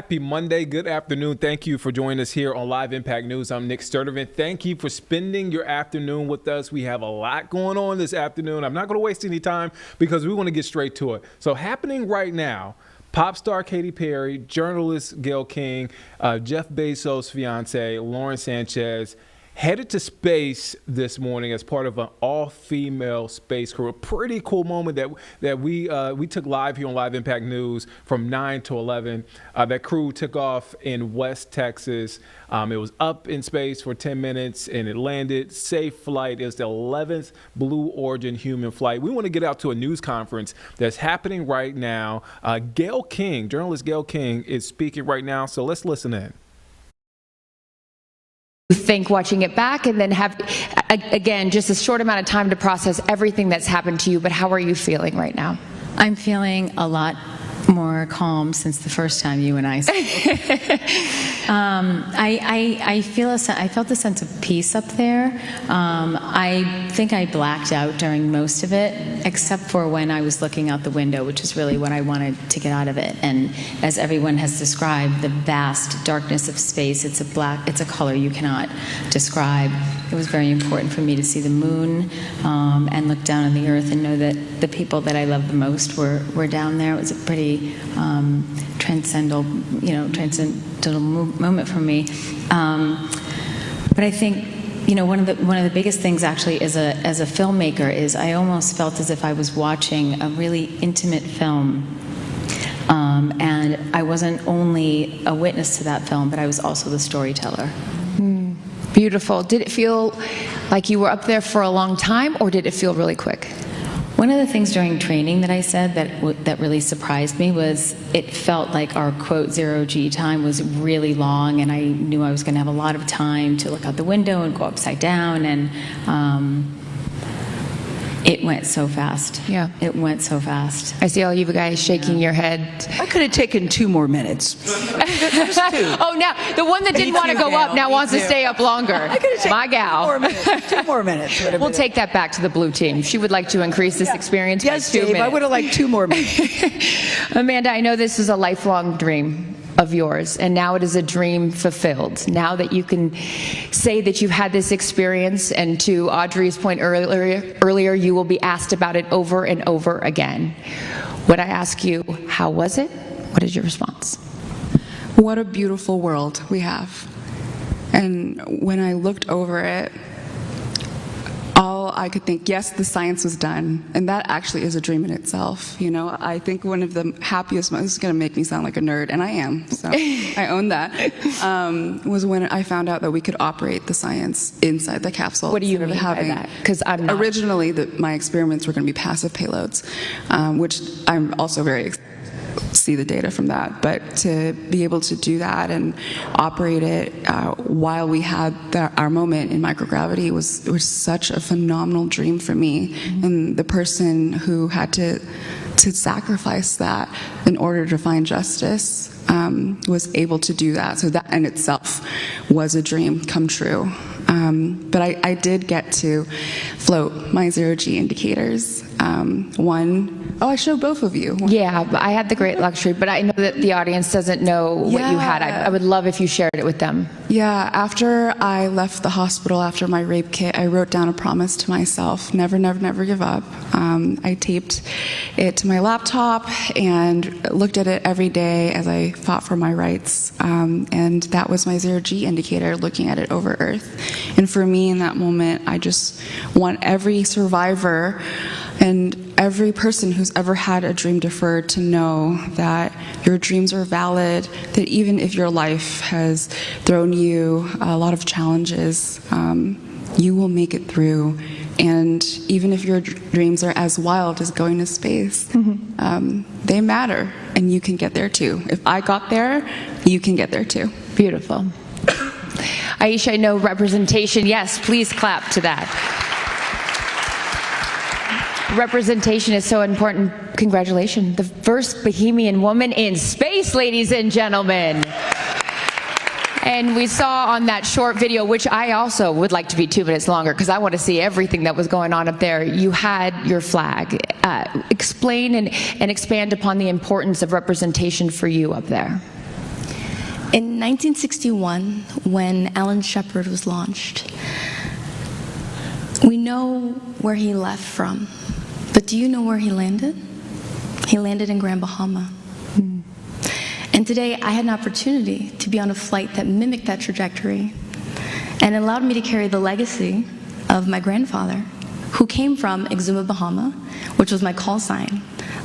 Happy Monday. Good afternoon. Thank you for joining us here on Live Impact News. I'm Nick Sturtevant. Thank you for spending your afternoon with us. We have a lot going on this afternoon. I'm not going to waste any time because we want to get straight to it. So happening right now, pop star Katy Perry, journalist Gayle King, Jeff Bezos' fiance, Lauren Sanchez, headed to space this morning as part of an all-female space crew. A pretty cool moment that we took live here on Live Impact News from 9 to 11. That crew took off in West Texas. It was up in space for 10 minutes, and it landed. Safe flight. It was the 11th Blue Origin human flight. We want to get out to a news conference that's happening right now. Gayle King, journalist Gayle King, is speaking right now, so let's listen in. Think watching it back and then have, again, just a short amount of time to process everything that's happened to you, but how are you feeling right now? I'm feeling a lot more calm since the first time you and I spoke. I felt a sense of peace up there. I think I blacked out during most of it, except for when I was looking out the window, which is really what I wanted to get out of it. And as everyone has described, the vast darkness of space, it's a color you cannot describe. It was very important for me to see the moon and look down on the earth and know that the people that I love the most were down there. It was a pretty transcendental moment for me. But I think, one of the biggest things actually as a filmmaker is I almost felt as if I was watching a really intimate film. And I wasn't only a witness to that film, but I was also the storyteller. Beautiful. Did it feel like you were up there for a long time, or did it feel really quick? One of the things during training that I said that really surprised me was it felt like our quote zero-G time was really long, and I knew I was going to have a lot of time to look out the window and go upside down, and it went so fast. Yeah. It went so fast. I see all you guys shaking your head. I could have taken 2 more minutes. Just 2. Oh, now the one that didn't want to go up now wants to stay up longer. I could have taken My gal. 2 more minutes. We'll take that back to the blue team. She would like to increase this experience Yes, by 2 Dave, minutes. I would have liked 2 more minutes. Amanda, I know this is a lifelong dream of yours, and now it is a dream fulfilled. Now that you can say that you've had this experience, and to Audrey's point earlier, you will be asked about it over and over again. When I ask you, how was it? What is your response? What a beautiful world we have. And when I looked over it, all I could think, yes, the science was done, and that actually is a dream in itself. I think one of the happiest moments, this is going to make me sound like a nerd, and I am, so I own that, was when I found out that we could operate the science inside the capsule. What do you mean by that? Because I'm not. Originally, my experiments were going to be passive payloads, which I'm also very excited see the data from that, but to be able to do that and operate it while we had our moment in microgravity was such a phenomenal dream for me. Mm-hmm. And the person who had to sacrifice that in order to find justice was able to do that. So that in itself was a dream come true. But I did get to float my zero-G indicators. I showed both of you. Yeah, I had the great luxury, but I know that the audience doesn't know what you had. I would love if you shared it with them. Yeah, after I left the hospital after my rape kit, I wrote down a promise to myself, never, never, never give up. I taped it to my laptop and looked at it every day as I fought for my rights. And that was my zero-G indicator, looking at it over Earth. And for me in that moment, I just want every survivor and every person who's ever had a dream deferred to know that your dreams are valid, that even if your life has thrown you a lot of challenges, you will make it through. And even if your dreams are as wild as going to space, they matter, and you can get there too. If I got there, you can get there too. Beautiful. Aisha, I know representation. Yes, please clap to that. Representation is so important. Congratulations. The first Bohemian woman in space, ladies and gentlemen. And we saw on that short video, which I also would like to be 2 minutes longer because I want to see everything that was going on up there, you had your flag. Explain and expand upon the importance of representation for you up there. In 1961, when Alan Shepard was launched, we know where he left from, but do you know where he landed? He landed in Grand Bahama. And today I had an opportunity to be on a flight that mimicked that trajectory and allowed me to carry the legacy of my grandfather, who came from Exuma, Bahama, which was my call sign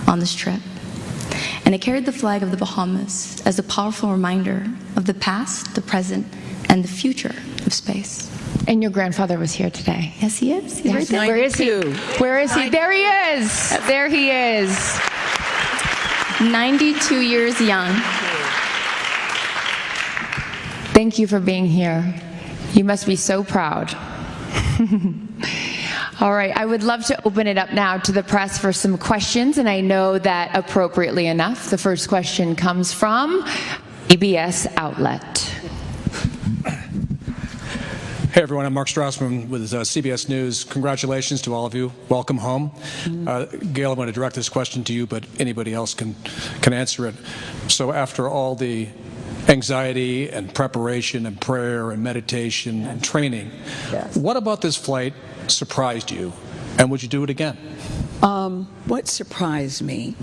on this trip. And it carried the flag of the Bahamas as a powerful reminder of the past, the present, and the future of space. And your grandfather was here today. Yes, he is. He's right Yes. there. Where is he? Where is he? There he is. There he is. 92 years young. Thank you for being here. You must be so proud. All right, I would love to open it up now to the press for some questions, and I know that appropriately enough, the first question comes from PBS Outlet. Hey everyone, I'm Mark Strassman with CBS News. Congratulations to all of you. Welcome home. Gail, I want to direct this question to you, but anybody else can answer it. So after all the anxiety and preparation and prayer and meditation and training, what about this flight surprised you, and would you do it again? What surprised me?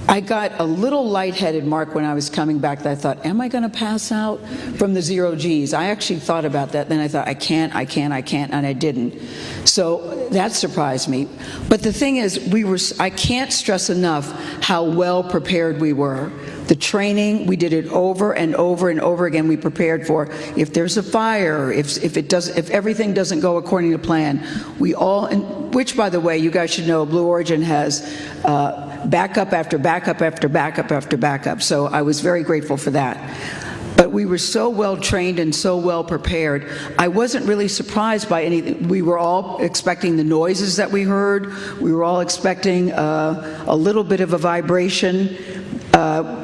I got a little lightheaded, Mark, when I was coming back. That I thought, am I going to pass out from the 0 Gs? I actually thought about that. Then I thought, I can't, and I didn't. So that surprised me. But the thing is, I can't stress enough how well prepared we were. The training, we did it over and over and over again. We prepared for if there's a fire, if everything doesn't go according to plan. Which, by the way, you guys should know, Blue Origin has backup after backup after backup after backup. So I was very grateful for that. But we were so well trained and so well prepared. I wasn't really surprised by anything. We were all expecting the noises that we heard. We were all expecting a little bit of a vibration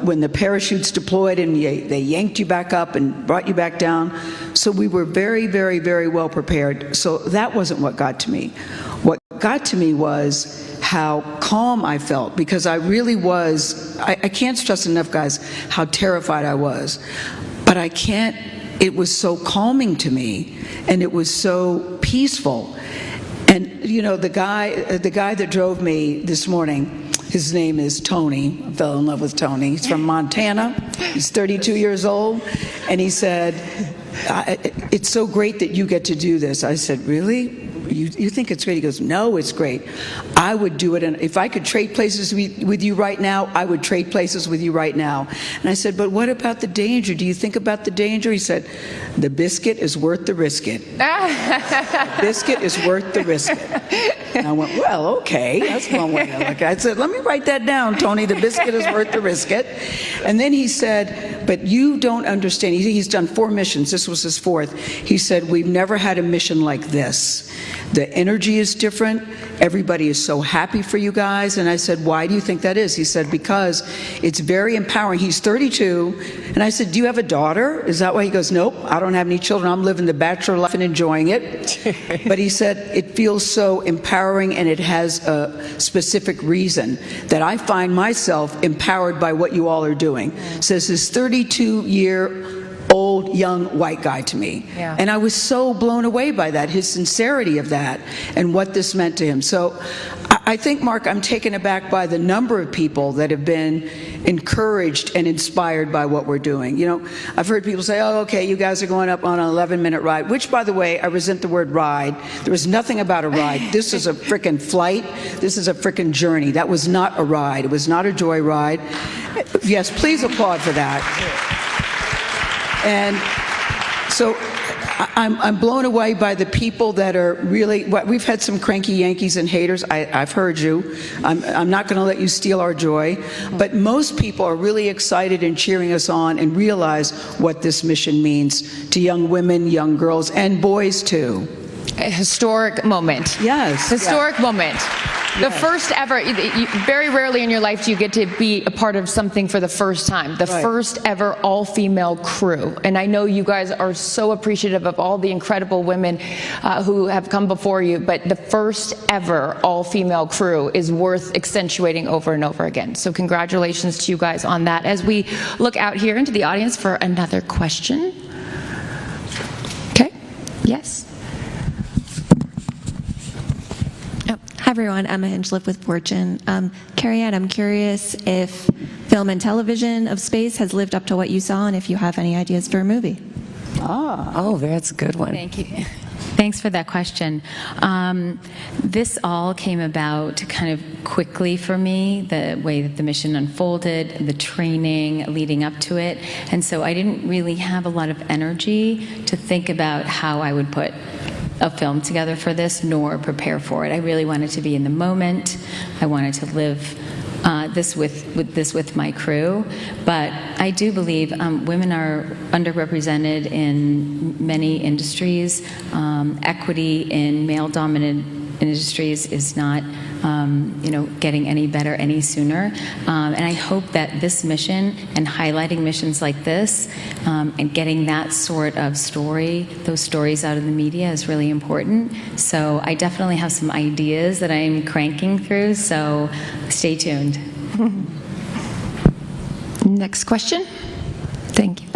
when the parachutes deployed and they yanked you back up and brought you back down. So we were very, very, very well prepared. So that wasn't what got to me. What got to me was how calm I felt, because I really was, I can't stress enough, guys, how terrified I was. But it was so calming to me, and it was so peaceful. And, you know, the guy that drove me this morning, his name is Tony. I fell in love with Tony. He's from Montana. He's 32 years old. And he said, it's so great that you get to do this. I said, really? You think it's great? He goes, no, it's great. I would do it. And if I could trade places with you right now, I would trade places with you right now. And I said, but what about the danger? Do you think about the danger? He said, the biscuit is worth the risk it. The biscuit is worth the risk it. And I went, well, okay, that's one way to look at it. I said, let me write that down, Tony. The biscuit is worth the risk it. And then he said, but you don't understand. He's done 4 missions. This was his 4th. He said, we've never had a mission like this. The energy is different. Everybody is so happy for you guys. And I said, why do you think that is? He said, because it's very empowering. He's 32. And I said, do you have a daughter? Is that why? He goes, nope, I don't have any children. I'm living the bachelor life and enjoying it. But he said, it feels so empowering, and it has a specific reason that I find myself empowered by what you all are doing. Says this 32-year-old young white guy to me. Yeah. And I was so blown away by that, his sincerity of that and what this meant to him. So I think, Mark, I'm taken aback by the number of people that have been encouraged and inspired by what we're doing. You know, I've heard people say, oh, okay, you guys are going up on an 11-minute ride, which, by the way, I resent the word ride. There was nothing about a ride. This is a frickin' flight. This is a frickin' journey. That was not a ride. It was not a joy ride. Yes, please applaud for that. And so I'm blown away by the people that are really, we've had some cranky Yankees and haters. I've heard you. I'm not going to let you steal our joy. But most people are really excited and cheering us on and realize what this mission means to young women, young girls, and boys too. A historic moment. Yes. Historic moment. The first ever, very rarely in your life do you get to be a part of something for the first time. The first ever all-female crew. And I know you guys are so appreciative of all the incredible women who have come before you, but the first ever all-female crew is worth accentuating over and over again. So congratulations to you guys on that. As we look out here into the audience for another question. Okay, yes. Hi everyone, Emma Hinchliff with Fortune. Carrie Ann, I'm curious if film and television of space has lived up to what you saw, and if you have any ideas for a movie. Oh, that's a good one. Thank you. Thanks for that question. This all came about kind of quickly for me, the way that the mission unfolded, the training leading up to it. And so I didn't really have a lot of energy to think about how I would put a film together for this, nor prepare for it. I really wanted to be in the moment. I wanted to live this with my crew. But I do believe women are underrepresented in many industries. Equity in male-dominant industries is not getting any better any sooner. And I hope that this mission and highlighting missions like this and getting that sort of story, those stories out of the media is really important. So I definitely have some ideas that I'm cranking through, so stay tuned. Next question. Thank you.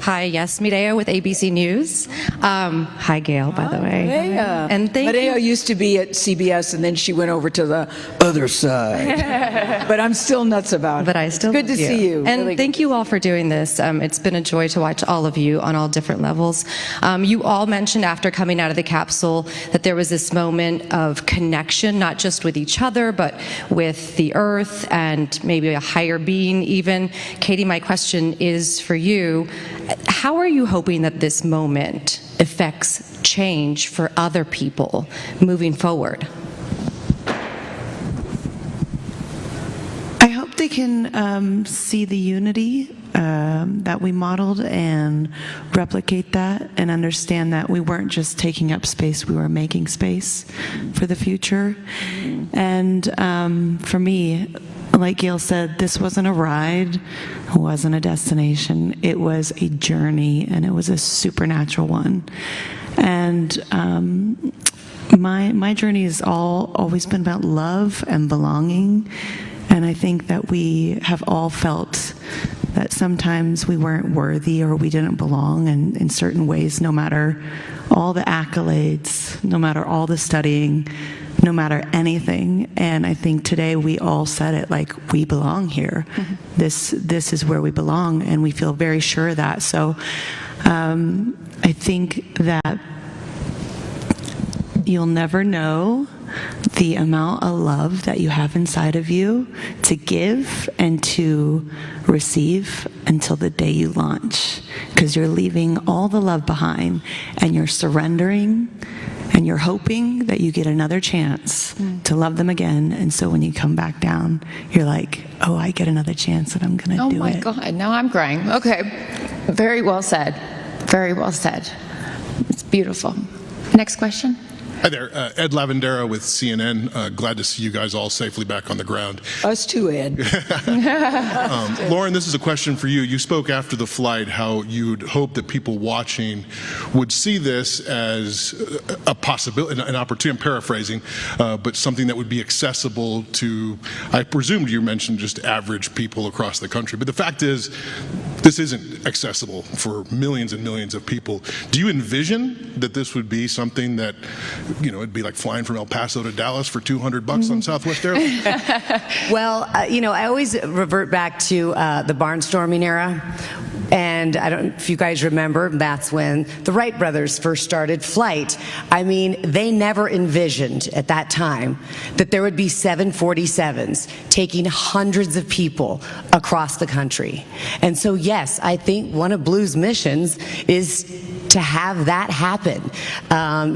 Hi, yes, Mireya with ABC News. Hi, Gail, by the way. Mireya. And thank Mireya you. used to be at CBS, and then she went over to the other side. But I'm still nuts about it. But I still Good to love you. see you. And Really thank you all for doing this. It's been a joy to watch all of you on all different levels. You all mentioned after coming out of the capsule that there was this moment of connection, not just with each other, but with the earth and maybe a higher being even. Katie, my question is for you. How are you hoping that this moment affects change for other people moving forward? I hope they can see the unity that we modeled and replicate that and understand that we weren't just taking up space, we were making space for the future. And for me, like Gail said, this wasn't a ride, it wasn't a destination, it was a journey, and it was a supernatural one. And my journey has always been about love and belonging, and I think that we have all felt that sometimes we weren't worthy or we didn't belong, and in certain ways, no matter all the accolades, no matter all the studying, no matter anything. And I think today we all said it, like, we belong here. Mm-hmm. This is where we belong, and we feel very sure of that. So I think that you'll never know the amount of love that you have inside of you to give and to receive until the day you launch, because you're leaving all the love behind and you're surrendering and you're hoping that you get another chance to love them again. And so when you come back down, you're like, oh, I get another chance and I'm going to do it. Oh my God, now I'm crying. Okay, very well said. Very well said. It's beautiful. Next question. Hi there, Ed Lavandera with CNN. Glad to see you guys all safely back on the ground. Us too, Ed. Lauren, this is a question for you. You spoke after the flight how you'd hope that people watching would see this as a possibility, an opportunity, I'm paraphrasing, but something that would be accessible to, I presumed you mentioned just average people across the country. But the fact is, this isn't accessible for millions and millions of people. Do you envision that this would be something that, you know, it'd be like flying from El Paso to Dallas for $200 on Southwest Airlines? Well, you know, I always revert back to the barnstorming era. And I don't know if you guys remember, that's when the Wright brothers first started flight. I mean, they never envisioned at that time that there would be 747s taking hundreds of people across the country. And so, yes, I think one of Blue's missions is to have that happen.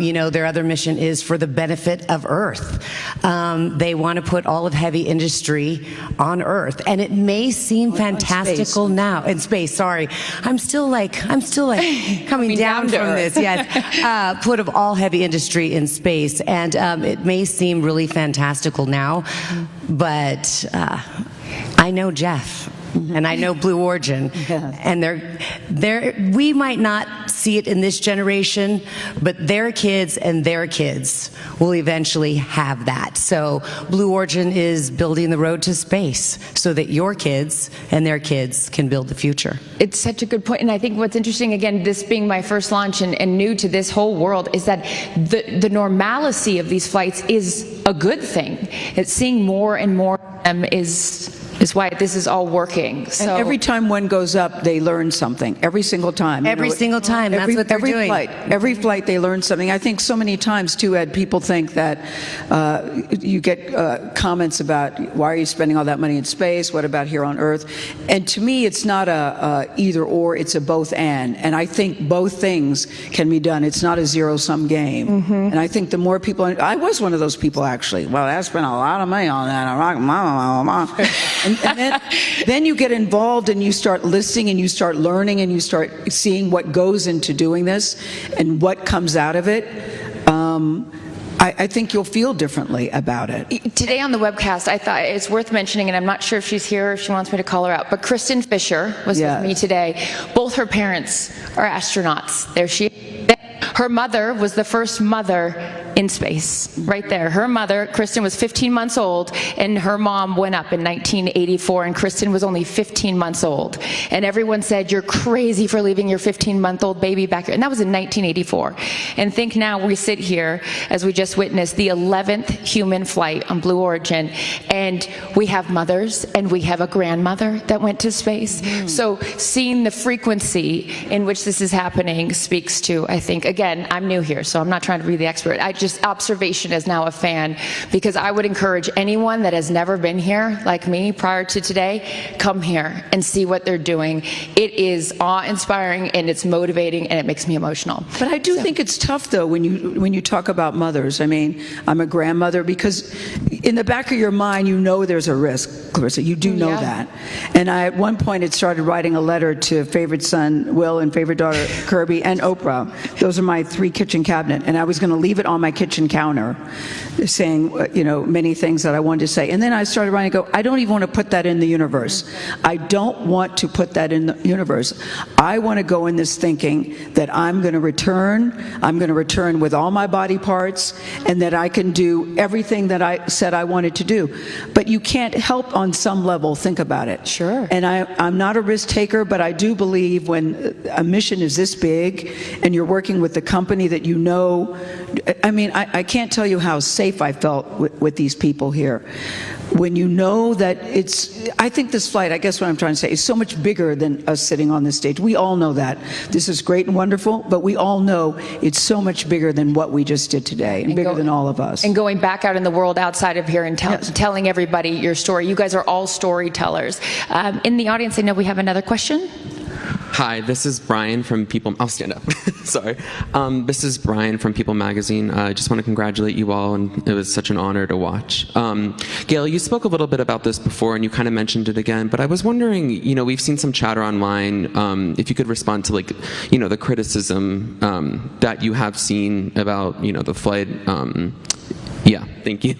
You know, their other mission is for the benefit of Earth. They want to put all of heavy industry on Earth. And it may seem fantastical now, in space, sorry. I'm still like coming down from this. Yes, put of all heavy industry in space, and it may seem really fantastical now, but I know Jeff. And I know Blue Origin, and we might not see it in this generation, but their kids and their kids will eventually have that. So Blue Origin is building the road to space so that your kids and their kids can build the future. It's such a good point, and I think what's interesting, again, this being my first launch and new to this whole world, is that the normalcy of these flights is a good thing. It's seeing more and more of them is why this is all working. So and every time one goes up, they learn something. Every single time. Every single time. That's what they're doing. Every flight, they learn something. I think so many times, too, Ed, people think that you get comments about, why are you spending all that money in space? What about here on Earth? And to me, it's not a either or, it's a both and. And I think both things can be done. It's not a zero-sum game. And I think the more people, I was one of those people, actually. Well, I spent a lot of money on that. And then you get involved and you start listening and you start learning and you start seeing what goes into doing this and what comes out of it. I think you'll feel differently about it. Today on the webcast, I thought it's worth mentioning, and I'm not sure if she's here or if she wants me to call her out, but Kristen Fisher was with me today. Both her parents are astronauts. There she is. Her mother was the first mother in space, right there. Her mother, Kristen, was 15 months old, and her mom went up in 1984, and Kristen was only 15 months old. And everyone said, you're crazy for leaving your 15-month-old baby back here. And that was in 1984. And think now we sit here, as we just witnessed, the 11th human flight on Blue Origin, and we have mothers, and we have a grandmother that went to space. So seeing the frequency in which this is happening speaks to, I think, again, I'm new here, so I'm not trying to be the expert. Just observation as now a fan, because I would encourage anyone that has never been here, like me, prior to today, come here and see what they're doing. It is awe-inspiring, and it's motivating, and it makes me emotional. But I do think it's tough, though, when you talk about mothers. I mean, I'm a grandmother, because in the back of your mind, you know there's a risk, Clarissa. You do know that. And I, at one point, had started writing a letter to favorite son, Will, and favorite daughter, Kirby, and Oprah. Those are my 3 kitchen cabinet. And I was going to leave it on my kitchen counter, saying, many things that I wanted to say. And then I started writing, I don't even want to put that in the universe. I don't want to put that in the universe. I want to go in this thinking that I'm going to return with all my body parts, and that I can do everything that I said I wanted to do. But you can't help on some level think about it. Sure. And I'm not a risk taker, but I do believe when a mission is this big and you're working with the company that you know, I mean, I can't tell you how safe I felt with these people here. When you know that I think this flight, I guess what I'm trying to say, is so much bigger than us sitting on this stage. We all know that. This is great and wonderful, but we all know it's so much bigger than what we just did today, and bigger than all of us. And going back out in the world outside of here and telling everybody your story. You guys are all storytellers. In the audience, I know we have another question. Hi, this is Brian from People. I'll stand up. Sorry. This is Brian from People Magazine. I just want to congratulate you all, and it was such an honor to watch. Gail, you spoke a little bit about this before, and you kind of mentioned it again, but I was wondering, we've seen some chatter online, if you could respond to, the criticism that you have seen about, the flight. Yeah, thank you.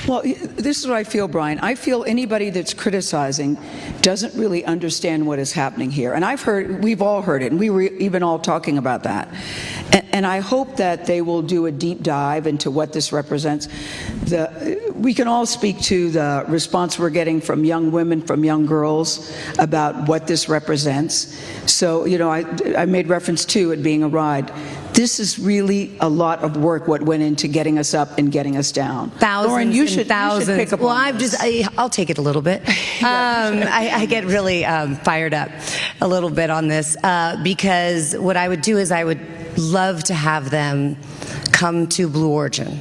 Well, this is what I feel, Brian. I feel anybody that's criticizing doesn't really understand what is happening here. And we've all heard it, and we were even all talking about that. And I hope that they will do a deep dive into what this represents. We can all speak to the response we're getting from young women, from young girls, about what this represents. So, I made reference to it being a ride. This is really a lot of work, what went into getting us up and getting us down. Thousands Lauren, you should pick up on this. I'll take it a little bit. I get really fired up a little bit on this because what I would do is I would love to have them come to Blue Origin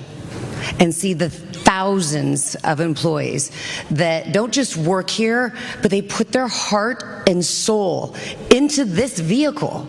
and see the thousands of employees that don't just work here, but they put their heart and soul into this vehicle.